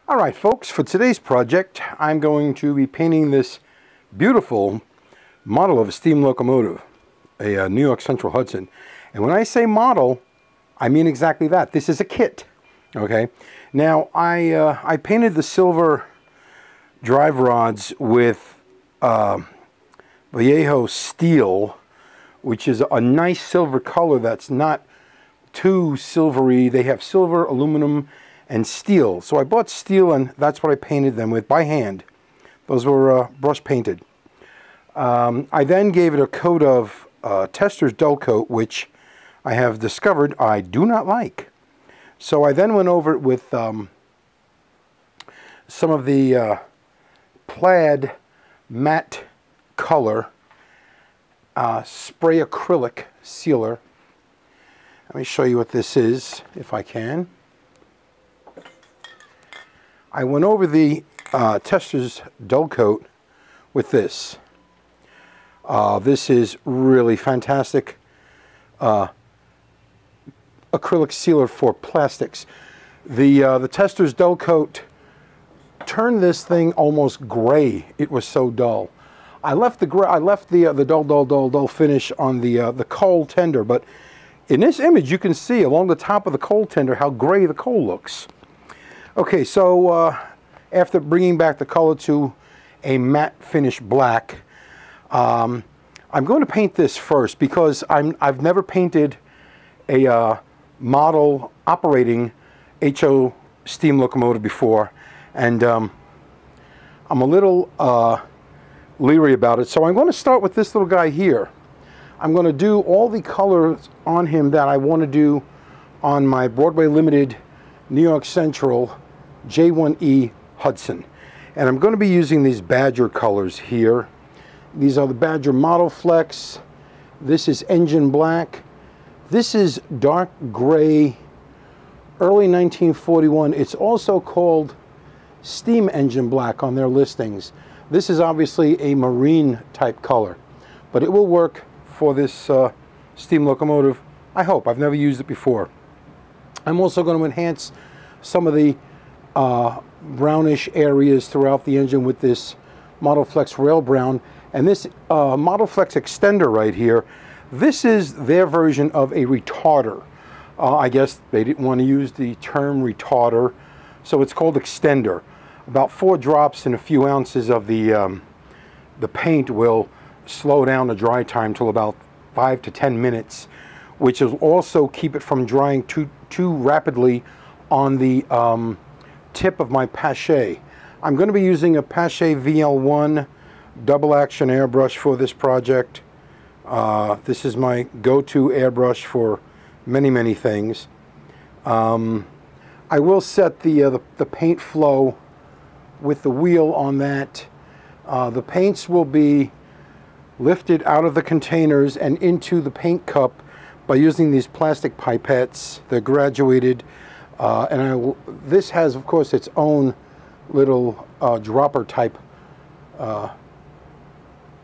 Alright folks, for today's project I'm going to be painting this beautiful model of a steam locomotive, a New York Central Hudson. And when I say model, I mean exactly that. This is a kit. Okay. Now I painted the silver drive rods with Vallejo steel, which is a nice silver color that's not too silvery. They have silver, aluminum, and steel. So I bought steel, and that's what I painted them with by hand. Those were brush painted. I then gave it a coat of Tester's dull coat, which I have discovered I do not like. So I then went over it with some of the plaid matte color spray acrylic sealer. Let me show you what this is, if I can. I went over the Tester's dull coat with this. This is really fantastic acrylic sealer for plastics. The Tester's dull coat turned this thing almost gray. It was so dull. I left the gray. I left the dull finish on the coal tender, but in this image you can see along the top of the coal tender how gray the coal looks. Okay, so after bringing back the color to a matte finish black, I'm going to paint this first because I've never painted a model operating HO steam locomotive before, and I'm a little leery about it. So I'm going to start with this little guy here. I'm going to do all the colors on him that I want to do on my Broadway Limited New York Central J1E Hudson. And I'm going to be using these Badger colors here. These are the Badger Model Flex. This is engine black. This is dark gray, early 1941. It's also called steam engine black on their listings. This is obviously a marine type color, but it will work for this steam locomotive. I hope. I've never used it before. I'm also going to enhance some of the brownish areas throughout the engine with this Model Flex Rail Brown. And this Model Flex extender right here, this is their version of a retarder. I guess they didn't want to use the term retarder, so it's called extender. About 4 drops and a few ounces of the paint will slow down the dry time till about 5 to 10 minutes, which will also keep it from drying too rapidly on the tip of my Pache. I'm going to be using a Pache VL1 double action airbrush for this project. This is my go-to airbrush for many things. I will set the paint flow with the wheel on that. The paints will be lifted out of the containers and into the paint cup by using these plastic pipettes. They're graduated, and this has, of course, its own little dropper type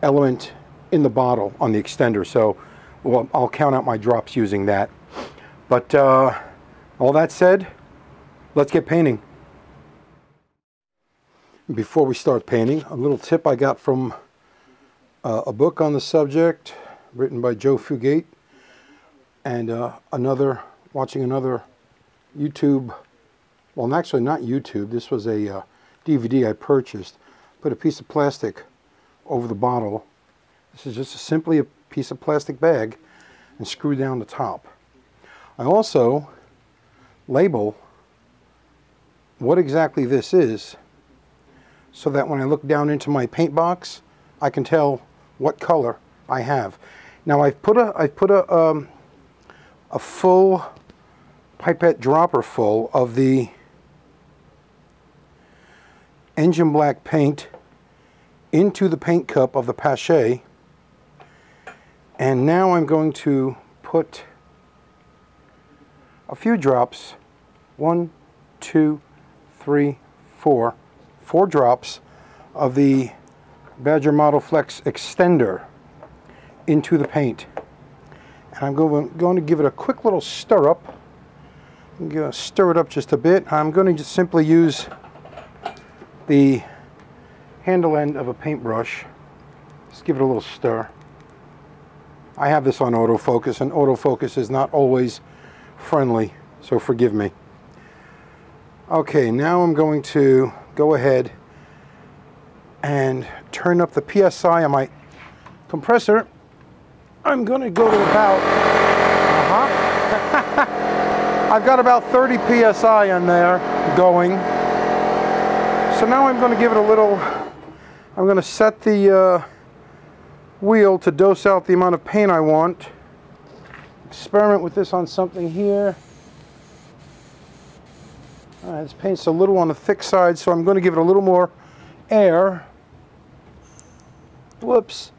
element in the bottle on the extender. So, well, I'll count out my drops using that. But all that said, let's get painting. Before we start painting, a little tip I got from a book on the subject written by Joe Fugate, and watching another YouTube, well, actually not YouTube, this was a DVD I purchased. Put a piece of plastic over the bottle. This is just simply a piece of plastic bag, and screw down the top. I also label what exactly this is, so that when I look down into my paint box, I can tell what color I have. Now I've put a full pipette dropper full of the engine black paint into the paint cup of the Pache, and now I'm going to put a few drops, 1, 2, 3, 4 drops of the Badger Model Flex extender into the paint. And I'm going to give it a quick little stir up. I'm going to stir it up just a bit. I'm going to just simply use the handle end of a paintbrush. Just give it a little stir. I have this on autofocus, and autofocus is not always friendly, so forgive me. Okay, now I'm going to go ahead and turn up the PSI on my compressor. I'm going to go to about, I've got about 30 PSI on there going. So now I'm going to give it a little, I'm going to set the wheel to dose out the amount of paint I want. Experiment with this on something here. This paint's a little on the thick side, so I'm going to give it a little more air. Whoops.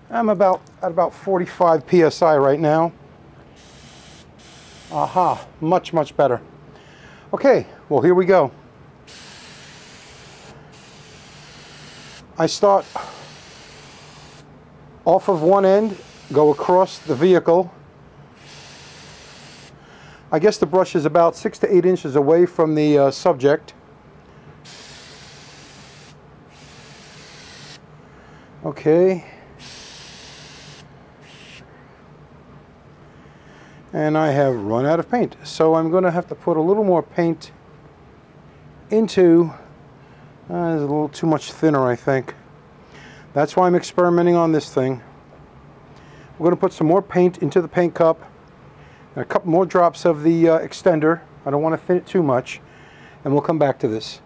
I'm at about 45 PSI right now. Aha, much, much better. Okay, well, here we go. I start off of one end, go across the vehicle. I guess the brush is about 6 to 8 inches away from the subject. Okay. And I have run out of paint, so I'm going to have to put a little more paint into, it's a little too much thinner, I think. That's why I'm experimenting on this thing. We're going to put some more paint into the paint cup, and a couple more drops of the extender. I don't want to thin it too much, and we'll come back to this.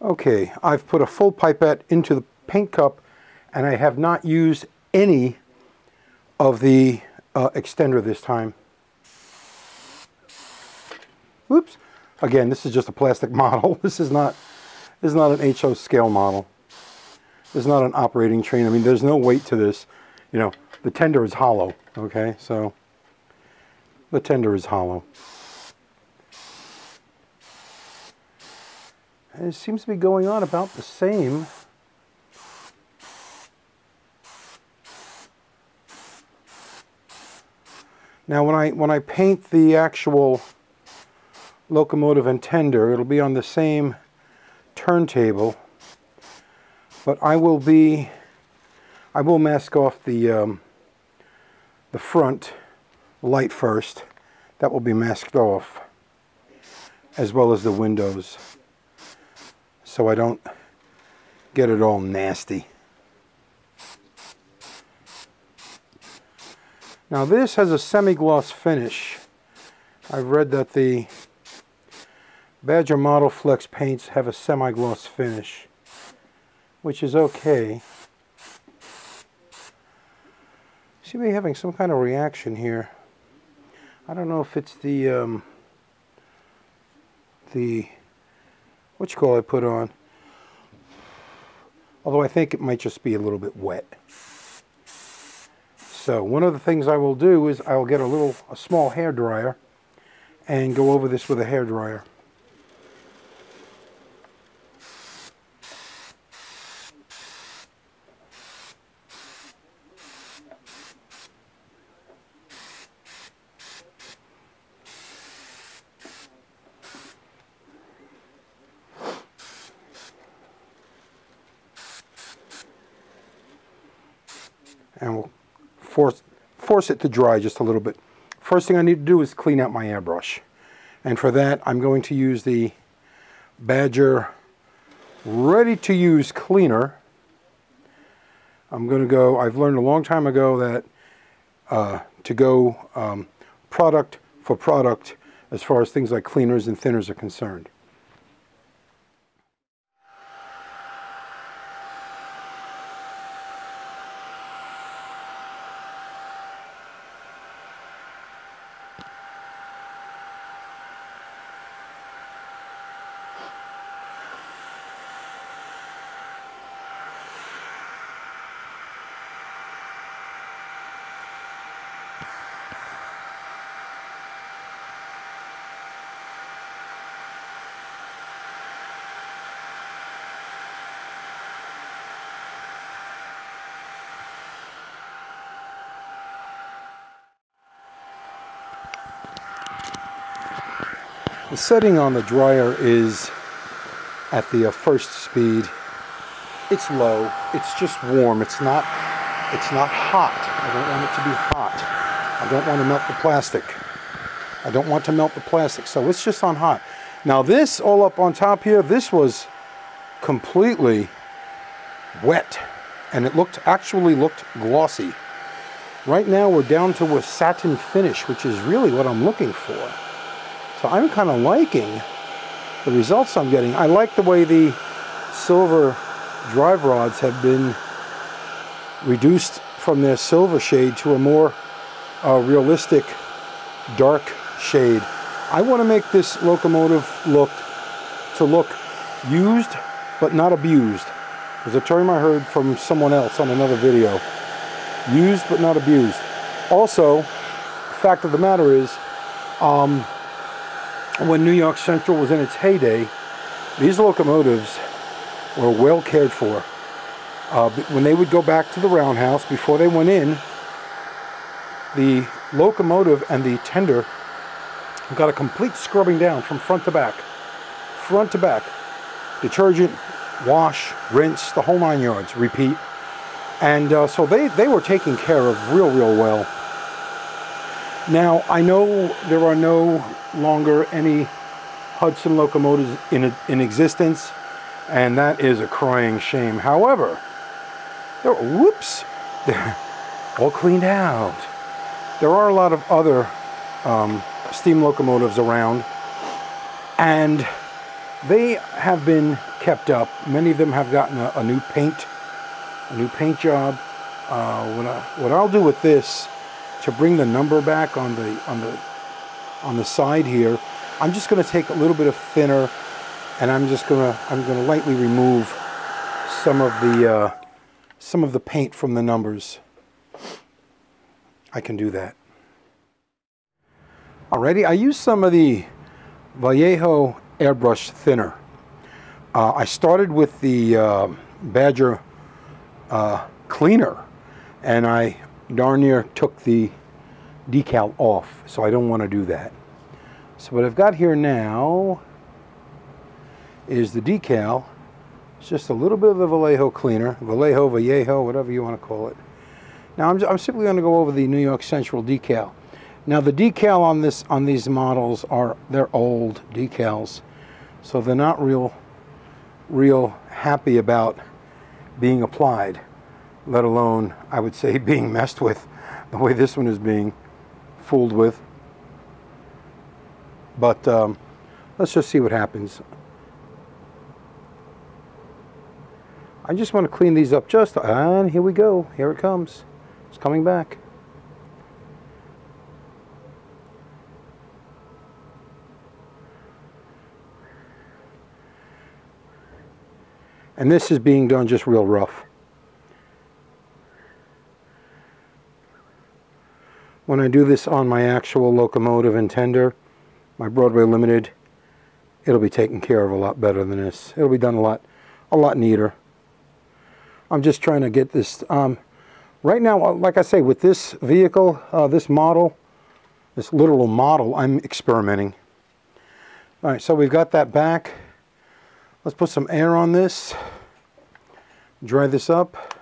Okay, I've put a full pipette into the paint cup, and I have not used any of the extender this time. Oops. Again, this is just a plastic model. This is not an HO scale model. This is not an operating train. I mean, there's no weight to this. You know, the tender is hollow. Okay, so the tender is hollow. And it seems to be going on about the same. Now when I paint the actual locomotive and tender, it'll be on the same turntable, but I will mask off the front light first. That will be masked off, as well as the windows, so I don't get it all nasty. Now this has a semi-gloss finish. I've read that the Badger Model Flex paints have a semi-gloss finish, which is okay. Seem to be having some kind of reaction here. I don't know if it's the what you call I put on. Although I think it might just be a little bit wet. So one of the things I will do is I'll get a small hair dryer and go over this with a hair dryer. And we'll force it to dry just a little bit. First thing I need to do is clean out my airbrush. And for that, I'm going to use the Badger Ready to Use Cleaner. I'm going to go, I've learned a long time ago that to go product for product as far as things like cleaners and thinners are concerned. The setting on the dryer is at the first speed. It's low. It's just warm. It's not hot. I don't want it to be hot. I don't want to melt the plastic. I don't want to melt the plastic. So it's just on hot. Now this all up on top here, this was completely wet, and it actually looked glossy. Right now we're down to a satin finish, which is really what I'm looking for. So I'm kind of liking the results I'm getting. I like the way the silver drive rods have been reduced from their silver shade to a more realistic dark shade. I want to make this locomotive look used but not abused. There's a term I heard from someone else on another video. Used but not abused. Also, fact of the matter is, when New York Central was in its heyday, these locomotives were well cared for. When they would go back to the roundhouse, before they went in, the locomotive and the tender got a complete scrubbing down from front to back. Front to back. Detergent, wash, rinse, the whole 9 yards, repeat. And so they were taken care of real well. Now, I know there are no longer any Hudson locomotives in existence, and that is a crying shame. However, they're all cleaned out. There are a lot of other steam locomotives around, and they have been kept up. Many of them have gotten a new paint job. What I'll do with this, to bring the number back on the side here, I'm just going to take a little bit of thinner, and I'm going to lightly remove some of the paint from the numbers. I can do that. Alrighty, I used some of the Vallejo airbrush thinner. I started with the Badger cleaner, and I darn near took the decal off, so I don't want to do that. So what I've got here now is the decal. It's just a little bit of the Vallejo cleaner, Vallejo, whatever you want to call it. Now I'm simply going to go over the New York Central decal. Now the decal on these models they're old decals, so they're not real happy about being applied, let alone, I would say, being messed with the way this one is being fooled with. But let's just see what happens. I just want to clean these up and here we go. Here it comes. It's coming back. And this is being done just real rough. When I do this on my actual locomotive and tender, my Broadway Limited, it'll be taken care of a lot better than this. It'll be done a lot neater. I'm just trying to get this, right now, like I say, with this vehicle, this model, this literal model, I'm experimenting. All right, so we've got that back. Let's put some air on this, dry this up.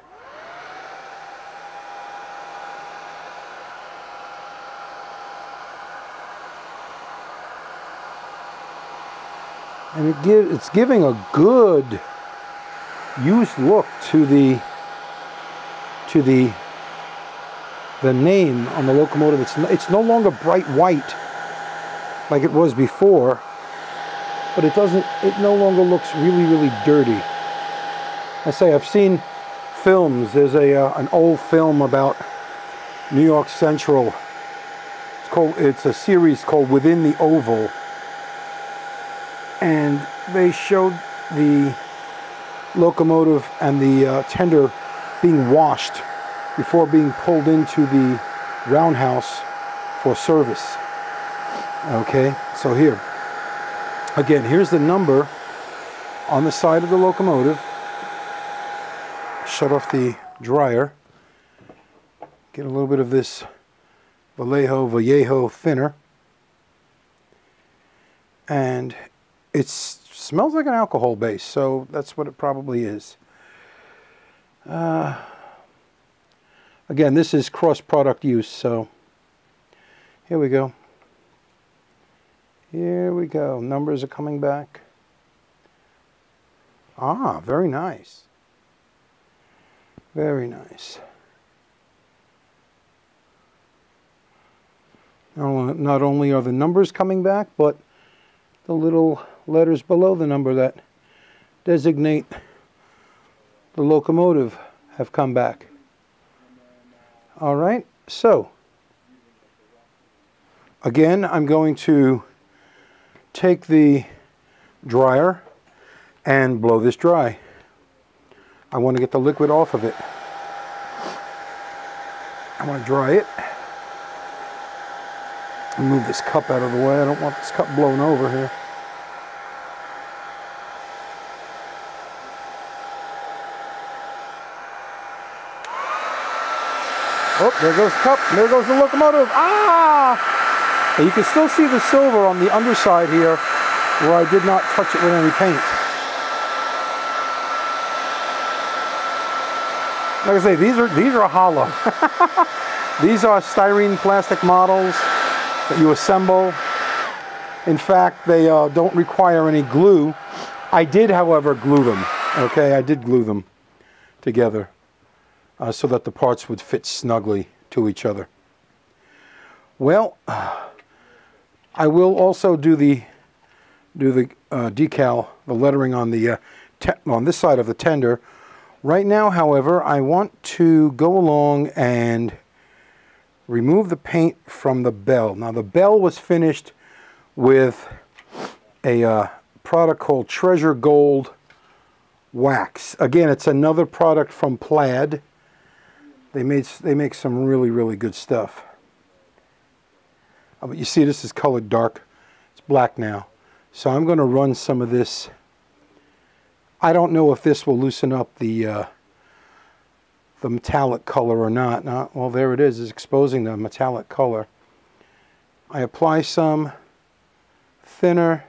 And it's giving a good used look to the name on the locomotive. It's no longer bright white like it was before, but it no longer looks really dirty. I say, I've seen films. There's an old film about New York Central. It's a series called Within the Oval, and they showed the locomotive and the tender being washed before being pulled into the roundhouse for service. Okay, so here again, here's the number on the side of the locomotive. Shut off the dryer, get a little bit of this Vallejo thinner, And it smells like an alcohol base, so that's what it probably is. Again, this is cross-product use, so here we go. Here we go. Numbers are coming back. Ah, very nice. Very nice. Not only are the numbers coming back, but the little letters below the number that designate the locomotive have come back. All right, so again, I'm going to take the dryer and blow this dry. I want to get the liquid off of it. I want to dry it. Move this cup out of the way. I don't want this cup blown over here. Oh, there goes the cup. There goes the locomotive. Ah! You can still see the silver on the underside here where I did not touch it with any paint. Like I say, these are hollow. These are styrene plastic models that you assemble. In fact, they don't require any glue. I did, however, glue them. Okay, I did glue them together so that the parts would fit snugly to each other. Well, I will also do the decal, the lettering on the on this side of the tender. Right now, however, I want to go along and remove the paint from the bell. Now, the bell was finished with a product called Treasure Gold Wax. Again, it's another product from Plaid. They make some really, really good stuff. But you see, this is colored dark. It's black now. So I'm going to run some of this. I don't know if this will loosen up the metallic color or not. Well, there it is. It's exposing the metallic color. I apply some thinner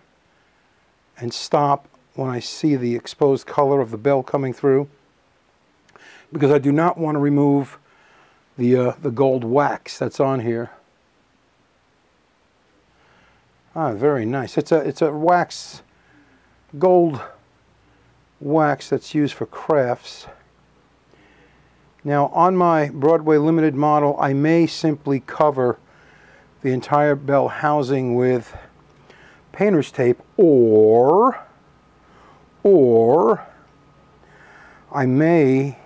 and stop when I see the exposed color of the bell coming through, because I do not want to remove the gold wax that's on here. Ah, very nice. It's a wax, gold wax that's used for crafts. Now, on my Broadway Limited model, I may simply cover the entire bell housing with painter's tape, or I may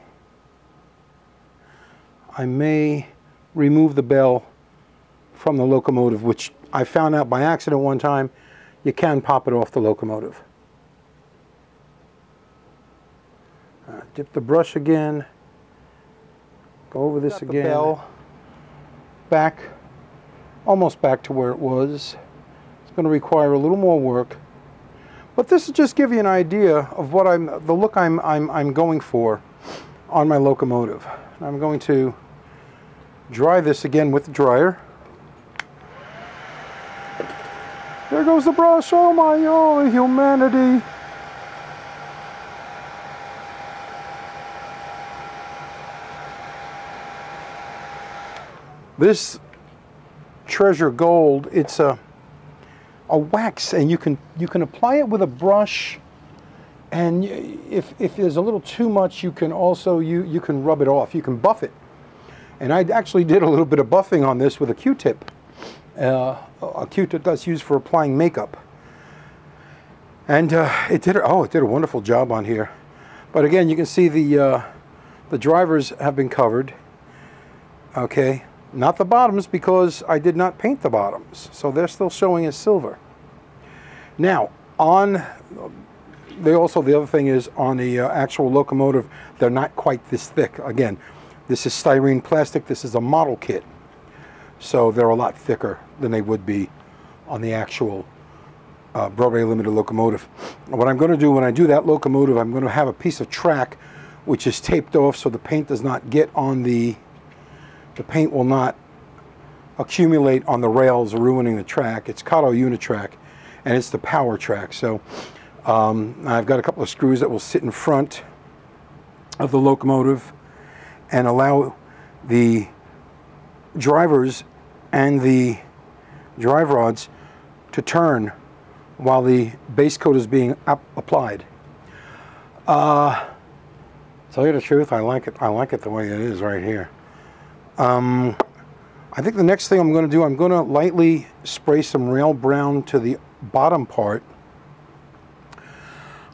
remove the bell from the locomotive, which I found out by accident one time. You can pop it off the locomotive. Dip the brush again. Go over this again. The bell back, almost back to where it was. It's going to require a little more work, but this will just give you an idea of what the look I'm going for on my locomotive. I'm going to dry this again with the dryer. There goes the brush. Oh my, oh, humanity. This Treasure Gold, it's a wax, and you can apply it with a brush, and if there's a little too much, you can also you can rub it off. You can buff it. And I actually did a little bit of buffing on this with a Q-tip. A Q-tip that's used for applying makeup. And it did a wonderful job on here. But again, you can see the drivers have been covered. Okay. Not the bottoms, because I did not paint the bottoms, so they're still showing as silver. Now, the other thing is, on the actual locomotive, they're not quite this thick. Again, this is styrene plastic. This is a model kit, so they're a lot thicker than they would be on the actual Broadway Limited locomotive. What I'm going to do when I do that locomotive, I'm going to have a piece of track which is taped off so the paint does not get on the paint will not accumulate on the rails, ruining the track. It's Kato Unitrack, and it's the power track. So I've got a couple of screws that will sit in front of the locomotive and allow the drivers and the drive rods to turn while the base coat is being applied. Tell you the truth, I like it. I like it the way it is right here. I think the next thing I'm going to do, I'm going to lightly spray some rail brown to the bottom part.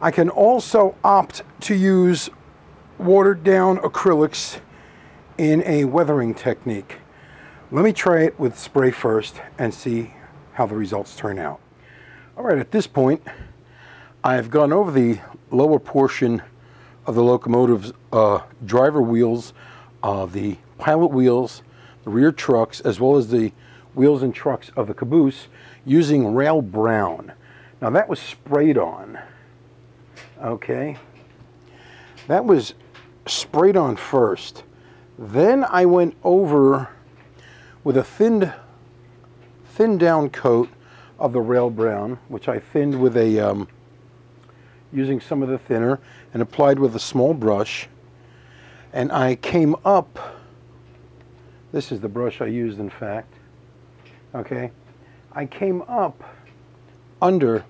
I can also opt to use watered down acrylics in a weathering technique. Let me try it with spray first and see how the results turn out. All right, at this point, I've gone over the lower portion of the locomotive's driver wheels, the pilot wheels, the rear trucks, as well as the wheels and trucks of the caboose using rail brown. Now that was sprayed on, okay? That was sprayed on first. Then I went over with a thinned down coat of the rail brown, which I thinned with a, using some of the thinner and applied with a small brush. And I came up, this is the brush I used in fact, okay? I came up under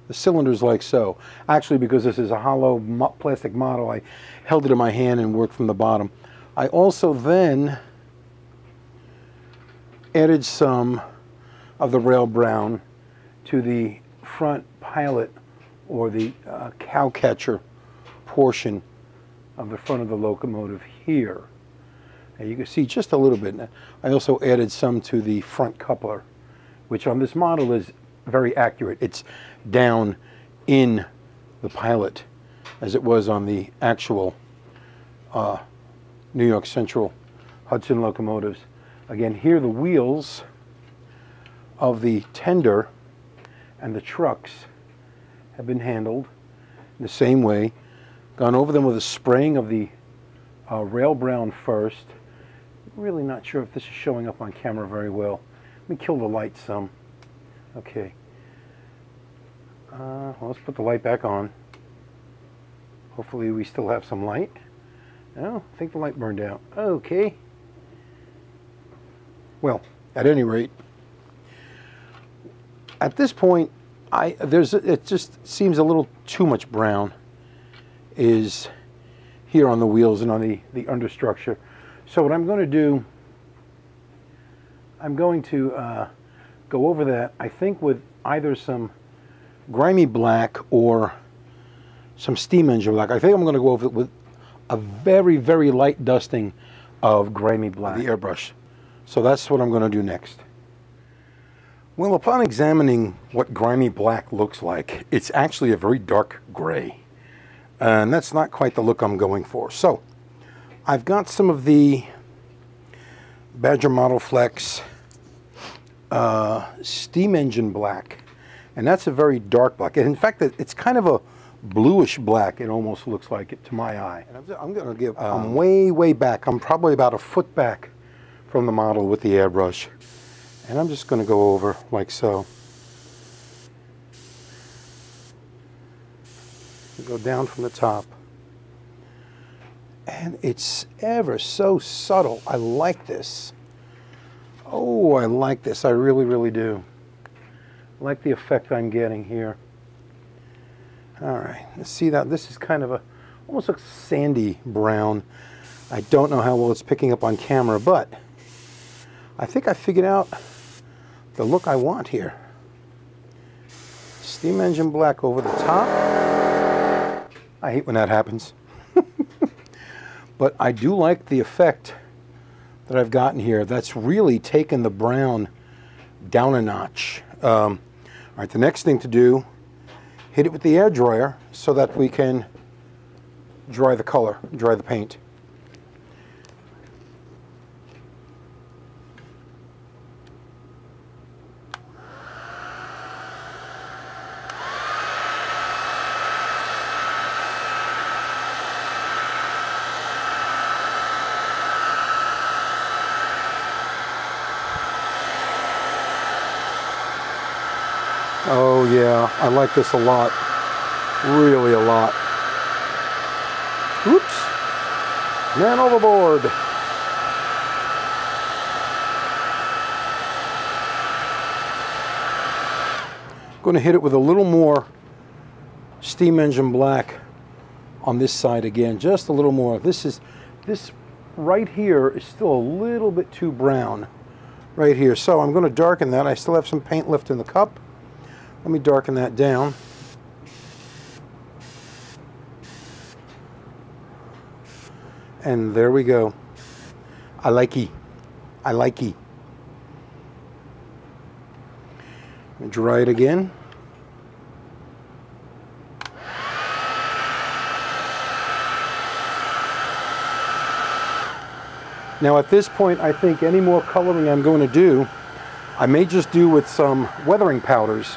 the cylinders like so. Actually, because this is a hollow plastic model, I held it in my hand and worked from the bottom. I also then added some of the rail brown to the front pilot or the cow catcher portion of the front of the locomotive here. And you can see just a little bit. I also added some to the front coupler, which on this model is very accurate. It's down in the pilot as it was on the actual New York Central Hudson locomotives. Again, here the wheels of the tender and the trucks have been handled in the same way. Gone over them with a spraying of the rail brown first. Really not sure if this is showing up on camera very well. Let me kill the light some. Okay. Well, let's put the light back on. Hopefully we still have some light. Oh, I think the light burned out. Okay. Well, at any rate, at this point, it just seems a little too much brown is here on the wheels and on the understructure. So what I'm going to do, I'm going to go over that, I think, with either some grimy black or some steam engine black. I think I'm going to go over it with a very, very light dusting of grimy black, the airbrush. So that's what I'm going to do next. Well, upon examining what grimy black looks like, it's actually a very dark gray. And that's not quite the look I'm going for. So I've got some of the Badger Model Flex steam engine black, and that's a very dark black. And in fact, it's kind of a bluish black. It almost looks like it to my eye. And I'm going to give, I'm way back. I'm probably about a foot back from the model with the airbrush. And I'm just going to go over like so. Go down from the top. And it's ever so subtle. I like this. Oh, I like this. I really, really do. I like the effect I'm getting here. All right, let's see that. This is kind of a, almost looks sandy brown. I don't know how well it's picking up on camera, but I think I figured out the look I want here. Steam engine black over the top. I hate when that happens. But I do like the effect that I've gotten here. That's really taken the brown down a notch. All right, the next thing to do, hit it with the air dryer so that we can dry the color, dry the paint. Oh yeah, I like this a lot. Really a lot. Oops. Man overboard. Going to hit it with a little more steam engine black on this side again, just a little more. This right here is still a little bit too brown right here, so I'm going to darken that. I still have some paint left in the cup. Let me darken that down. And there we go. I likey. I likey. Dry it again. Now at this point, I think any more coloring I'm going to do, I may just do with some weathering powders.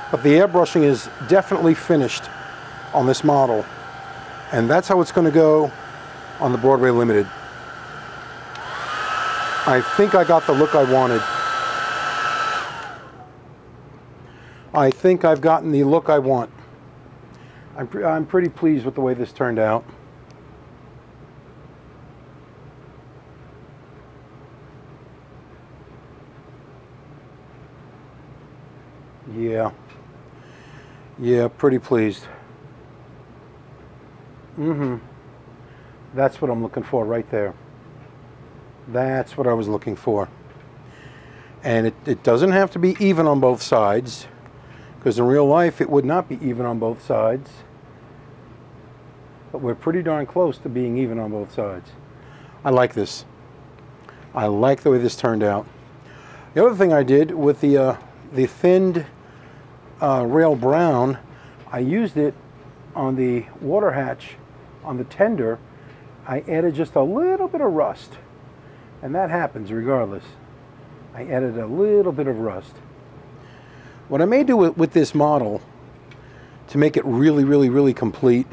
But the airbrushing is definitely finished on this model. And that's how it's going to go on the Broadway Limited. I think I got the look I wanted. I think I've gotten the look I want. I'm pretty pleased with the way this turned out. Yeah, pretty pleased. That's what I'm looking for right there. That's what I was looking for. And it doesn't have to be even on both sides, because in real life it would not be even on both sides. But we're pretty darn close to being even on both sides. I like this. I like the way this turned out. The other thing I did with the thinned rail brown, I used it on the water hatch on the tender. I added just a little bit of rust, and that happens regardless. I added a little bit of rust. What I may do with this model to make it really, really, really complete,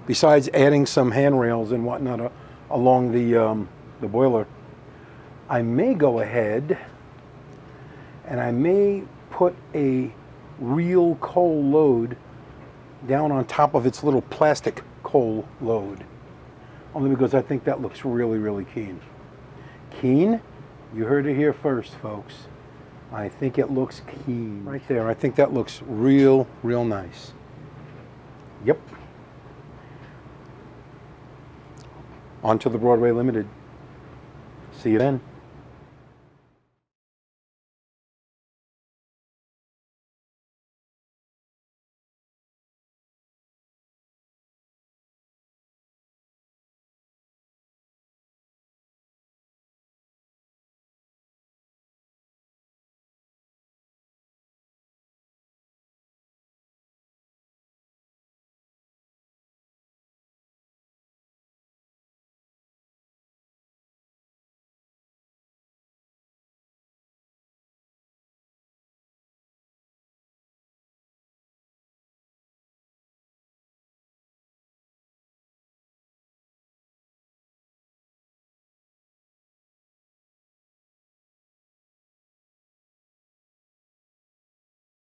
besides adding some handrails and whatnot along the boiler, I may go ahead and I may put a real coal load down on top of its little plastic coal load. Only because I think that looks really, really keen. Keen? You heard it here first, folks. I think it looks keen. Right there, I think that looks real, real nice. Yep. On to the Broadway Limited. See you then.